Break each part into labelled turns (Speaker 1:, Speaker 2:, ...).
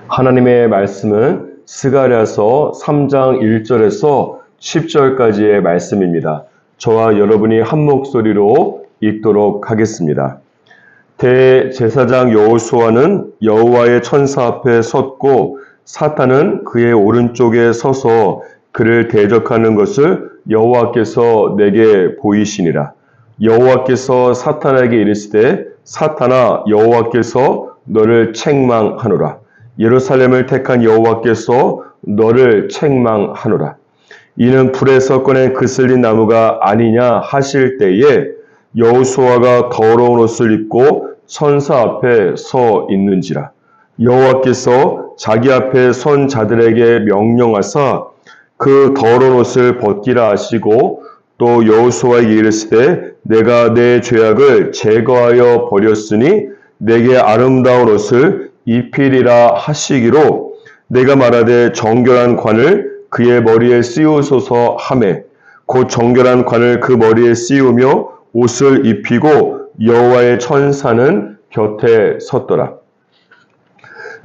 Speaker 1: 하나님의 말씀은 스가랴서 3장 1절에서 10절까지의 말씀입니다. 저와 여러분이 한 목소리로 읽도록 하겠습니다. 대제사장 여호수아는 여호와의 천사 앞에 섰고 사탄은 그의 오른쪽에 서서 그를 대적하는 것을 여호와께서 내게 보이시니라. 여호와께서 사탄에게 이르시되 사탄아 여호와께서 너를 책망하노라. 예루살렘을 택한 여호와께서 너를 책망하노라. 이는 불에서 꺼낸 그슬린 나무가 아니냐 하실 때에 여호수아가 더러운 옷을 입고 천사 앞에 서 있는지라. 여호와께서 자기 앞에 선 자들에게 명령하사 그 더러운 옷을 벗기라 하시고 또 여호수아에게 이르시되 내가 내 죄악을 제거하여 버렸으니 내게 아름다운 옷을 입히리라 하시기로 내가 말하되 정결한 관을 그의 머리에 씌우소서 하매 곧 정결한 관을 그 머리에 씌우며 옷을 입히고 여호와의 천사는 곁에 섰더라.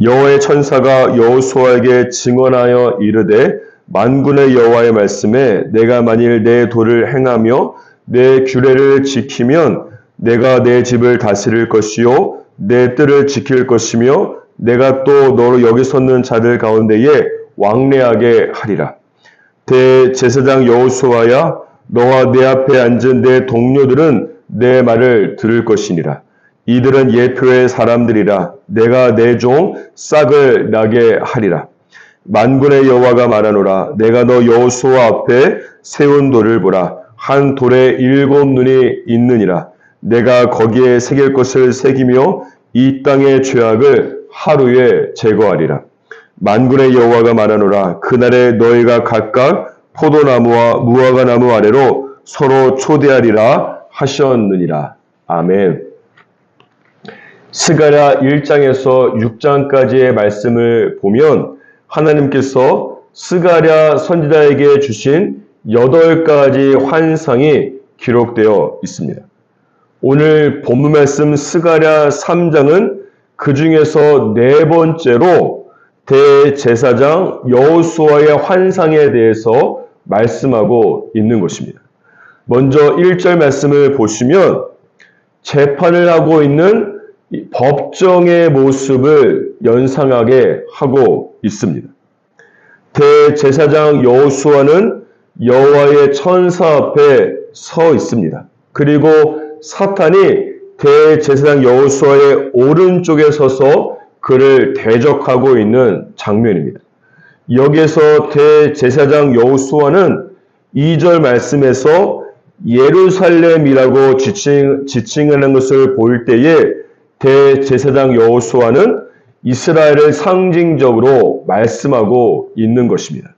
Speaker 1: 여호와의 천사가 여호수아에게 증언하여 이르되 만군의 여호와의 말씀에 내가 만일 내 도를 행하며 내 규례를 지키면 내가 내 집을 다스릴 것이요 내 뜰을 지킬 것이며 내가 또 너로 여기 섰는 자들 가운데에 왕래하게 하리라. 대제사장 여호수아야 너와 내 앞에 앉은 내 동료들은 내 말을 들을 것이니라. 이들은 예표의 사람들이라. 내가 내 종 싹을 나게 하리라. 만군의 여호와가 말하노라. 내가 너 여호수아 앞에 세운 돌을 보라. 한 돌에 7 눈이 있느니라. 내가 거기에 새길 것을 새기며 이 땅의 죄악을 하루에 제거하리라. 만군의 여호와가 말하노라. 그날에 너희가 각각 포도나무와 무화과나무 아래로 서로 초대하리라 하셨느니라. 아멘. 스가랴 1장에서 6장까지의 말씀을 보면 하나님께서 스가랴 선지자에게 주신 8가지 환상이 기록되어 있습니다. 오늘 본문 말씀 스가랴 3장은 그 중에서 4번째로 대제사장 여호수아의 환상에 대해서 말씀하고 있는 것입니다. 먼저 1절 말씀을 보시면 재판을 하고 있는 법정의 모습을 연상하게 하고 있습니다. 대제사장 여호수아는 여호와의 천사 앞에 서 있습니다. 그리고 사탄이 대제사장 여호수아의 오른쪽에 서서 그를 대적하고 있는 장면입니다. 여기에서 대제사장 여호수아는 2절 말씀에서 예루살렘이라고 지칭하는 것을 볼 때에 대제사장 여호수아는 이스라엘을 상징적으로 말씀하고 있는 것입니다.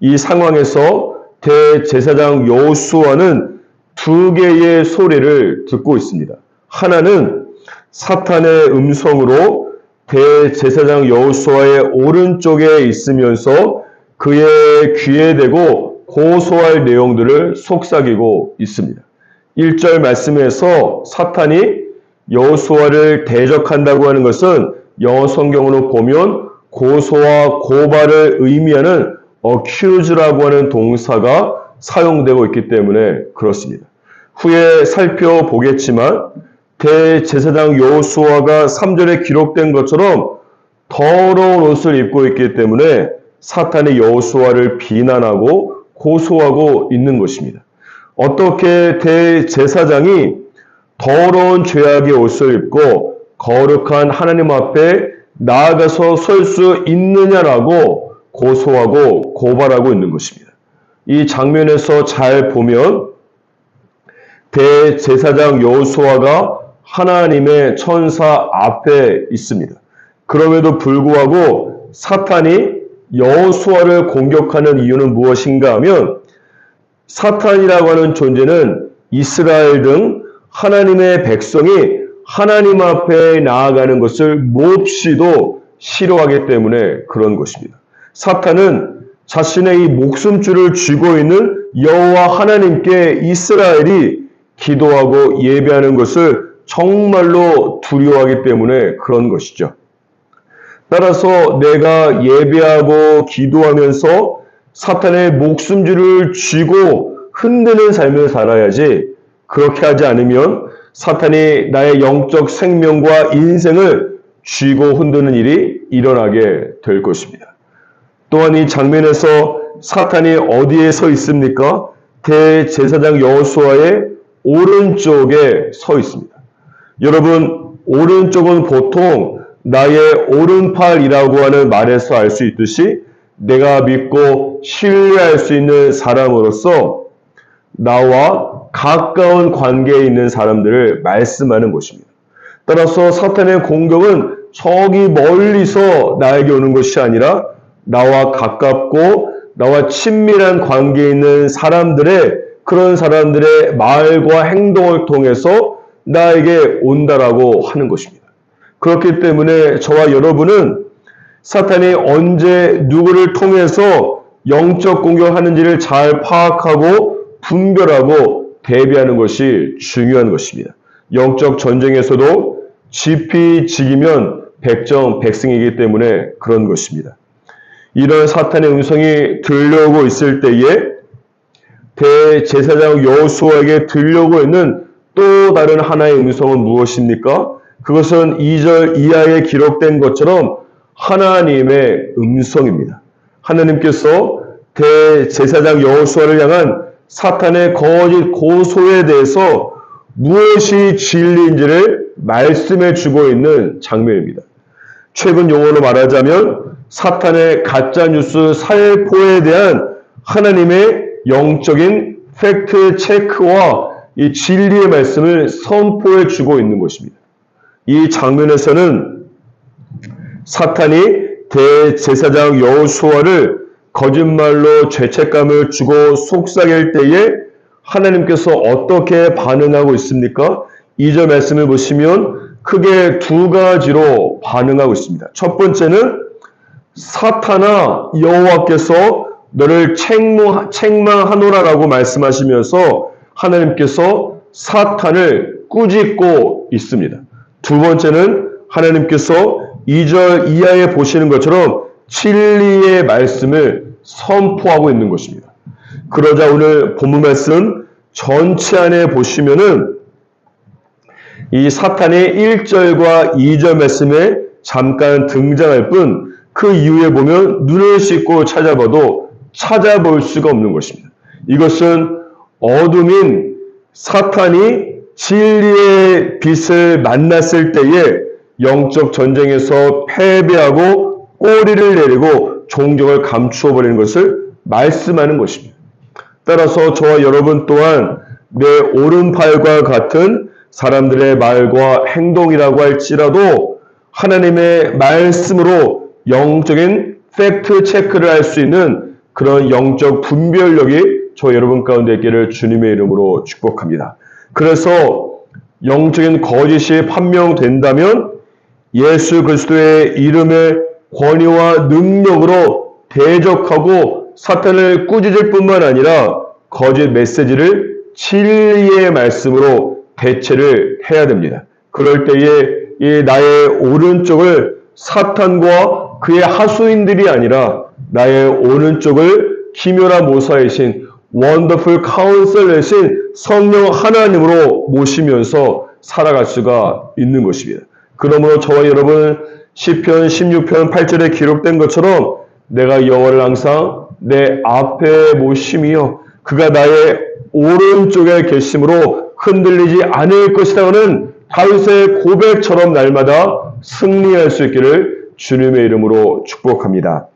Speaker 1: 이 상황에서 대제사장 여호수아는 2개의 소리를 듣고 있습니다. 하나는 사탄의 음성으로 대제사장 여호수아의 오른쪽에 있으면서 그의 귀에 대고 고소할 내용들을 속삭이고 있습니다. 1절 말씀에서 사탄이 여호수아를 대적한다고 하는 것은 영어 성경으로 보면 고소와 고발을 의미하는 accuse라고 하는 동사가 사용되고 있기 때문에 그렇습니다. 후에 살펴보겠지만 대제사장 여호수아가 3절에 기록된 것처럼 더러운 옷을 입고 있기 때문에 사탄이 여호수아를 비난하고 고소하고 있는 것입니다. 어떻게 대제사장이 더러운 죄악의 옷을 입고 거룩한 하나님 앞에 나아가서 설 수 있느냐라고 고소하고 고발하고 있는 것입니다. 이 장면에서 잘 보면 대제사장 여호수아가 하나님의 천사 앞에 있습니다. 그럼에도 불구하고 사탄이 여호수아를 공격하는 이유는 무엇인가 하면 사탄이라고 하는 존재는 이스라엘 등 하나님의 백성이 하나님 앞에 나아가는 것을 몹시도 싫어하기 때문에 그런 것입니다. 사탄은 자신의 이 목숨줄을 쥐고 있는 여호와 하나님께 이스라엘이 기도하고 예배하는 것을 정말로 두려워하기 때문에 그런 것이죠. 따라서 내가 예배하고 기도하면서 사탄의 목숨줄을 쥐고 흔드는 삶을 살아야지, 그렇게 하지 않으면 사탄이 나의 영적 생명과 인생을 쥐고 흔드는 일이 일어나게 될 것입니다. 또한 이 장면에서 사탄이 어디에 서 있습니까? 대제사장 여호수아의 오른쪽에 서 있습니다. 여러분, 오른쪽은 보통 나의 오른팔이라고 하는 말에서 알 수 있듯이 내가 믿고 신뢰할 수 있는 사람으로서 나와 가까운 관계에 있는 사람들을 말씀하는 것입니다. 따라서 사탄의 공격은 저기 멀리서 나에게 오는 것이 아니라 나와 가깝고 나와 친밀한 관계에 있는 그런 사람들의 말과 행동을 통해서 나에게 온다라고 하는 것입니다. 그렇기 때문에 저와 여러분은 사탄이 언제 누구를 통해서 영적 공격하는지를 잘 파악하고 분별하고 대비하는 것이 중요한 것입니다. 영적 전쟁에서도 지피지기면 백정백승이기 때문에 그런 것입니다. 이런 사탄의 음성이 들려오고 있을 때에 대제사장 여호수아에게 들려오고 있는 또 다른 하나의 음성은 무엇입니까? 그것은 2절 이하에 기록된 것처럼 하나님의 음성입니다. 하나님께서 대제사장 여호수아를 향한 사탄의 거짓 고소에 대해서 무엇이 진리인지를 말씀해 주고 있는 장면입니다. 최근 용어로 말하자면 사탄의 가짜뉴스 살포에 대한 하나님의 영적인 팩트 체크와 이 진리의 말씀을 선포해 주고 있는 것입니다. 이 장면에서는 사탄이 대제사장 여호수아를 거짓말로 죄책감을 주고 속삭일 때에 하나님께서 어떻게 반응하고 있습니까? 2절 말씀을 보시면 크게 두 가지로 반응하고 있습니다. 첫 번째는 사탄아 여호와께서 너를 책망하노라라고 말씀하시면서 하나님께서 사탄을 꾸짖고 있습니다. 두 번째는 하나님께서 2절 이하에 보시는 것처럼 진리의 말씀을 선포하고 있는 것입니다. 그러자 오늘 본문 말씀 전체 안에 보시면은 이 사탄이 1절과 2절 말씀에 잠깐 등장할 뿐 그 이후에 보면 눈을 씻고 찾아봐도 찾아볼 수가 없는 것입니다. 이것은 어둠인 사탄이 진리의 빛을 만났을 때에 영적 전쟁에서 패배하고 꼬리를 내리고 존경을 감추어 버리는 것을 말씀하는 것입니다. 따라서 저와 여러분 또한 내 오른팔과 같은 사람들의 말과 행동이라고 할지라도 하나님의 말씀으로 영적인 팩트 체크를 할 수 있는 그런 영적 분별력이 저 여러분 가운데 있기를 주님의 이름으로 축복합니다. 그래서 영적인 거짓이 판명된다면 예수 그리스도의 이름의 권위와 능력으로 대적하고 사탄을 꾸짖을 뿐만 아니라 거짓 메시지를 진리의 말씀으로 대체를 해야 됩니다. 그럴 때에 이 나의 오른쪽을 사탄과 그의 하수인들이 아니라 나의 오른쪽을 기묘나 모사이신 원더풀 카운셀러이신 성령 하나님으로 모시면서 살아갈 수가 있는 것입니다. 그러므로 저와 여러분 시편 16편 8절에 기록된 것처럼 내가 여호와를 항상 내 앞에 모심이요 그가 나의 오른쪽에 계심으로 흔들리지 않을 것이라는 다윗의 고백처럼 날마다 승리할 수 있기를 주님의 이름으로 축복합니다.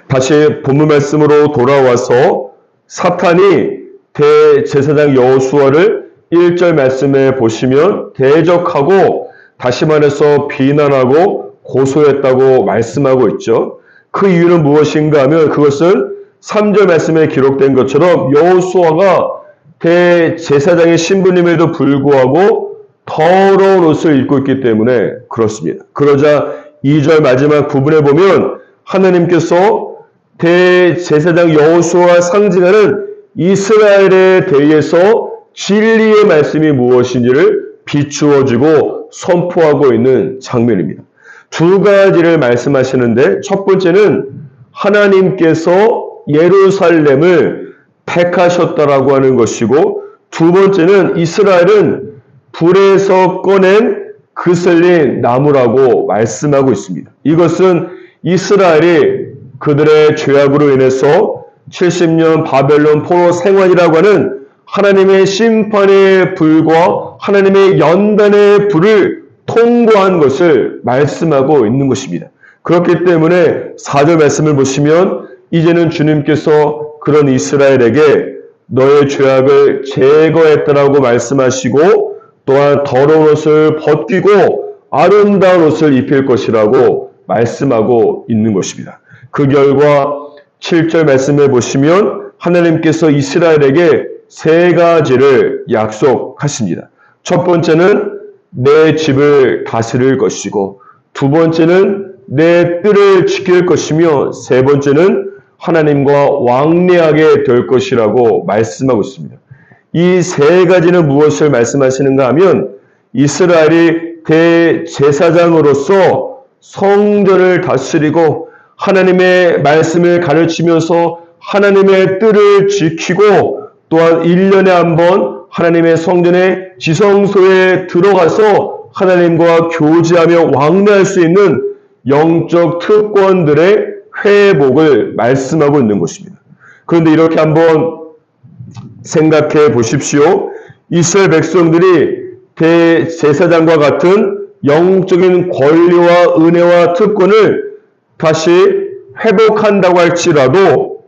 Speaker 1: 다시 본문 말씀으로 돌아와서 사탄이 대제사장 여호수아를 1절 말씀에 보시면 대적하고 다시 말해서 비난하고 고소했다고 말씀하고 있죠. 그 이유는 무엇인가 하면 그것은 3절 말씀에 기록된 것처럼 여호수아가 대제사장의 신부님에도 불구하고 더러운 옷을 입고 있기 때문에 그렇습니다. 그러자 2절 마지막 부분에 보면 하나님께서 대제사장 여호수아가 상징하는 이스라엘에 대해서 진리의 말씀이 무엇인지를 비추어주고 선포하고 있는 장면입니다. 두 가지를 말씀하시는데, 첫 번째는 하나님께서 예루살렘을 택하셨다라고 하는 것이고, 두 번째는 이스라엘은 불에서 꺼낸 그슬린 나무라고 말씀하고 있습니다. 이것은 이스라엘이 그들의 죄악으로 인해서 70년 바벨론 포로 생활이라고 하는 하나님의 심판의 불과 하나님의 연단의 불을 통과한 것을 말씀하고 있는 것입니다. 그렇기 때문에 4절 말씀을 보시면 이제는 주님께서 그런 이스라엘에게 너의 죄악을 제거했다라고 말씀하시고, 또한 더러운 옷을 벗기고 아름다운 옷을 입힐 것이라고 말씀하고 있는 것입니다. 그 결과 7절 말씀을 보시면 하나님께서 이스라엘에게 세 가지를 약속하십니다. 첫 번째는 내 집을 다스릴 것이고, 두 번째는 내 뜰을 지킬 것이며, 세 번째는 하나님과 왕래하게 될 것이라고 말씀하고 있습니다. 이 세 가지는 무엇을 말씀하시는가 하면, 이스라엘이 대제사장으로서 성전을 다스리고 하나님의 말씀을 가르치면서 하나님의 뜰을 지키고, 또한 1년에 한 번 하나님의 성전의 지성소에 들어가서 하나님과 교제하며 왕래할 수 있는 영적 특권들의 회복을 말씀하고 있는 것입니다. 그런데 이렇게 한번 생각해 보십시오. 이스라엘 백성들이 대제사장과 같은 영적인 권리와 은혜와 특권을 다시 회복한다고 할지라도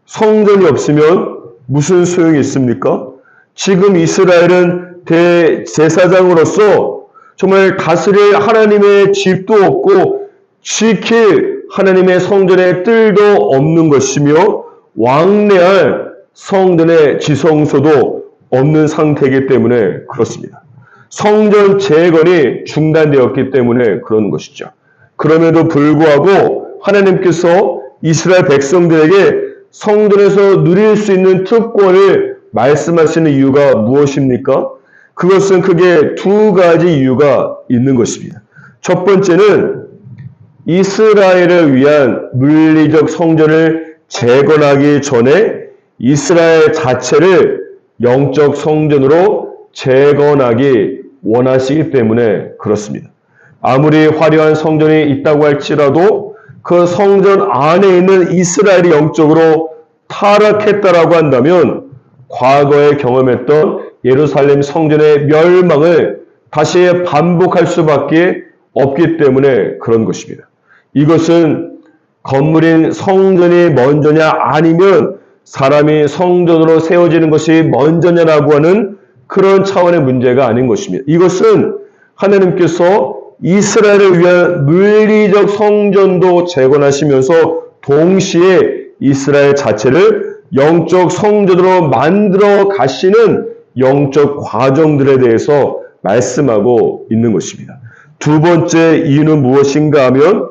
Speaker 1: 성전이 없으면 무슨 소용이 있습니까? 지금 이스라엘은 대제사장으로서 정말 다스릴 하나님의 집도 없고 지킬 하나님의 성전의 뜰도 없는 것이며, 왕래할 성전의 지성소도 없는 상태이기 때문에 그렇습니다. 성전 재건이 중단되었기 때문에 그런 것이죠. 그럼에도 불구하고 하나님께서 이스라엘 백성들에게 성전에서 누릴 수 있는 특권을 말씀하시는 이유가 무엇입니까? 그것은 크게 두 가지 이유가 있는 것입니다. 첫 번째는 이스라엘을 위한 물리적 성전을 재건하기 전에 이스라엘 자체를 영적 성전으로 재건하기 원하시기 때문에 그렇습니다. 아무리 화려한 성전이 있다고 할지라도 그 성전 안에 있는 이스라엘이 영적으로 타락했다라고 한다면 과거에 경험했던 예루살렘 성전의 멸망을 다시 반복할 수밖에 없기 때문에 그런 것입니다. 이것은 건물인 성전이 먼저냐 아니면 사람이 성전으로 세워지는 것이 먼저냐라고 하는 그런 차원의 문제가 아닌 것입니다. 이것은 하나님께서 이스라엘을 위한 물리적 성전도 재건하시면서 동시에 이스라엘 자체를 영적 성전으로 만들어 가시는 영적 과정들에 대해서 말씀하고 있는 것입니다. 두 번째 이유는 무엇인가 하면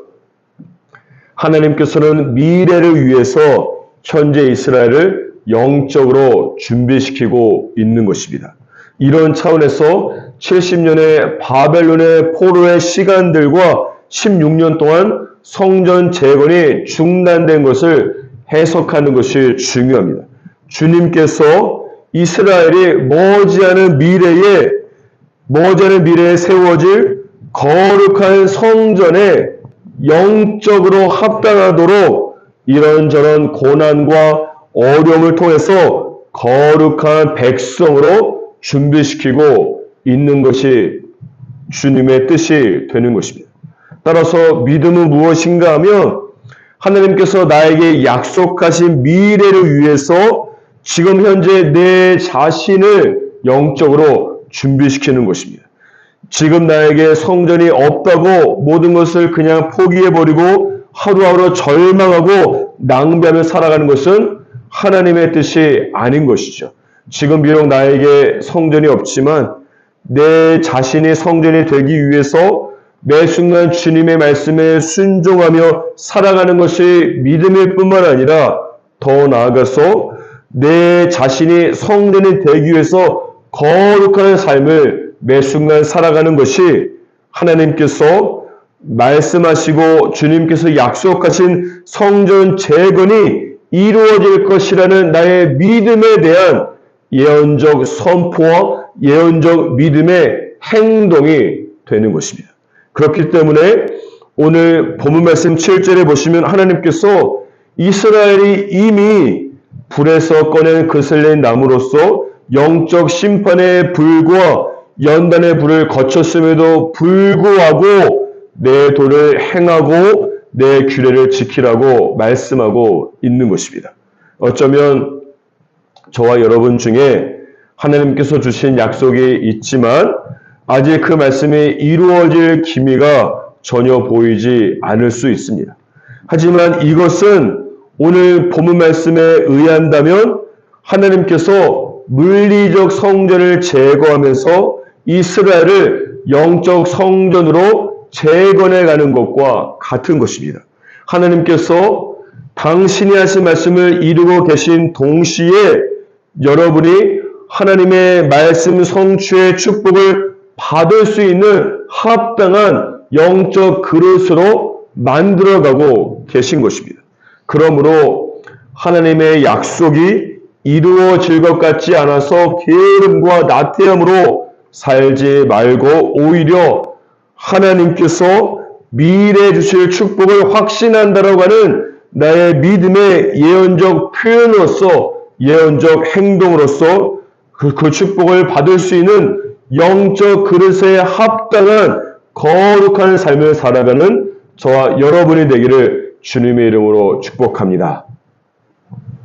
Speaker 1: 하나님께서는 미래를 위해서 현재 이스라엘을 영적으로 준비시키고 있는 것입니다. 이런 차원에서 70년의 바벨론의 포로의 시간들과 16년 동안 성전 재건이 중단된 것을 해석하는 것이 중요합니다. 주님께서 이스라엘이 머지않은 미래에 세워질 거룩한 성전에 영적으로 합당하도록 이런저런 고난과 어려움을 통해서 거룩한 백성으로 준비시키고 있는 것이 주님의 뜻이 되는 것입니다. 따라서 믿음은 무엇인가 하면 하나님께서 나에게 약속하신 미래를 위해서 지금 현재 내 자신을 영적으로 준비시키는 것입니다. 지금 나에게 성전이 없다고 모든 것을 그냥 포기해버리고 하루하루 절망하고 낭비하며 살아가는 것은 하나님의 뜻이 아닌 것이죠. 지금 비록 나에게 성전이 없지만 내 자신이 성전이 되기 위해서 매 순간 주님의 말씀에 순종하며 살아가는 것이 믿음일 뿐만 아니라 더 나아가서 내 자신이 성전이 되기 위해서 거룩한 삶을 매 순간 살아가는 것이 하나님께서 말씀하시고 주님께서 약속하신 성전 재건이 이루어질 것이라는 나의 믿음에 대한 예언적 선포와 예언적 믿음의 행동이 되는 것입니다. 그렇기 때문에 오늘 본문 말씀 7절에 보시면 하나님께서 이스라엘이 이미 불에서 꺼낸 그슬린 나무로서 영적 심판의 불과 연단의 불을 거쳤음에도 불구하고 내 도를 행하고 내 규례를 지키라고 말씀하고 있는 것입니다. 어쩌면 저와 여러분 중에 하나님께서 주신 약속이 있지만 아직 그 말씀이 이루어질 기미가 전혀 보이지 않을 수 있습니다. 하지만 이것은 오늘 본문 말씀에 의한다면 하나님께서 물리적 성전을 제거하면서 이스라엘을 영적 성전으로 재건해 가는 것과 같은 것입니다. 하나님께서 당신이 하신 말씀을 이루고 계신 동시에 여러분이 하나님의 말씀 성취의 축복을 받을 수 있는 합당한 영적 그릇으로 만들어가고 계신 것입니다. 그러므로 하나님의 약속이 이루어질 것 같지 않아서 게으름과 나태함으로 살지 말고 오히려 하나님께서 미래에 주실 축복을 확신한다라고 하는 나의 믿음의 예언적 표현으로서 예언적 행동으로서 그 축복을 받을 수 있는 영적 그릇에 합당한 거룩한 삶을 살아가는 저와 여러분이 되기를 주님의 이름으로 축복합니다.